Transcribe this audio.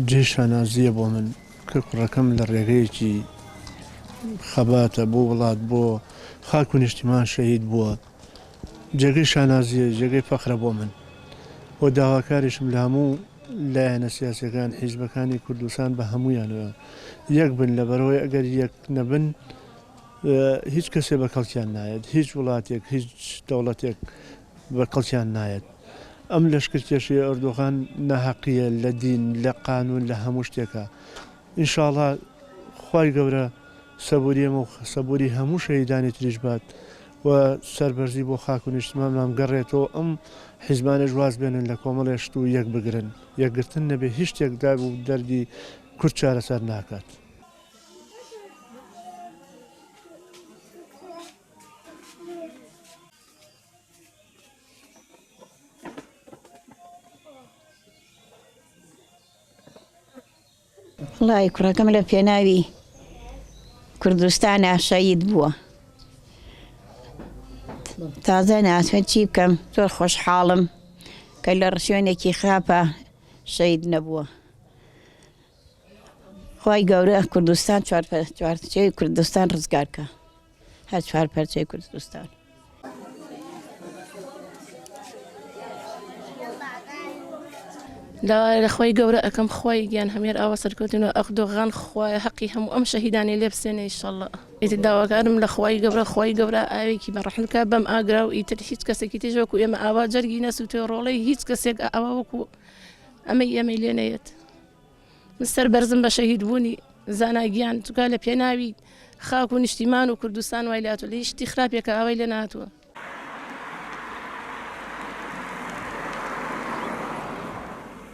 جێ شانازیە بۆ من کە کوڕەکەم لە ڕێگەیەکی خەباتە بۆ وڵات بۆ خاک و نیشتیمان شەهید بووە. جێگەی شانازیە، جێگەی فەخرە بۆ من. بۆ داواکاریشم لە هەموو لایەنە سیاسیەکان حیزبەکانی کوردستان بە هەموویانەوە یەک بن، لەبەرەوەی ئەگەر یەک نەبن هیچ کەسێ بە کەڵکیان نایەت، هیچ وڵاتێک هیچ دەوڵەتێک بە کەڵکیان نایەت. ئەم لەشکرکێشی ئەردۆغان ناحەقیە لە دین، لە قانون، لە هەموو شتێکە. ئینشاڵڵا خوای گەورە سەبووری ئێمە و سەبووری هەموو شەهیدانی تریش بات و سەربەرزی بۆ خاک و نیشتمانمان گەڕێتەوە. ئەم حیزبانەش واز بێنن لە کۆمەڵێشت و یەک بگرن، یەکگرتن نەبێ هیچ شتێکدا و دەردی کورد چارەسەر ناکات. وڵی کوڕەکەم لە پێناوی کوردستانە شەهید بووە. تازە ناسوێت چی بکەم، زۆر خۆشحاڵم کە لە شوێنێکی خراپە شەهید نەبووە. خوای گەورە کوردستان چوارپەرچەی کوردستان ڕزگارکە، هەر چوارپەرچەی کوردستان. لە خۆی گەورە ئەەکەم خۆی گیان هەمێر ئاوە سەرکەوتنەوە ئەقدۆغان خوایە حەقی هەموو ئەم شەهیدانی لێ بسێنێ ئینشەڵڵا. ئیتر داواکارم لە خوای گەورە ئاوێکی بەڕەحمکە بەم ئاگرا و ئیتر هیچ کەسێکی تێژ وەکو ئێمە ئاوا جەرگی نەسووتێ ڕۆڵەی هیچ کەسێک ئاوا وەکو ئەمەی لێ نەیەت. من سەربەرزم بە شەهیدبوونی زاناگیان توکا لە پێناوی خاک و نیشتیمان و کوردستان وای لاتوە لە هیچ شتی خراپێکە ئاوای لێ نهاتووە.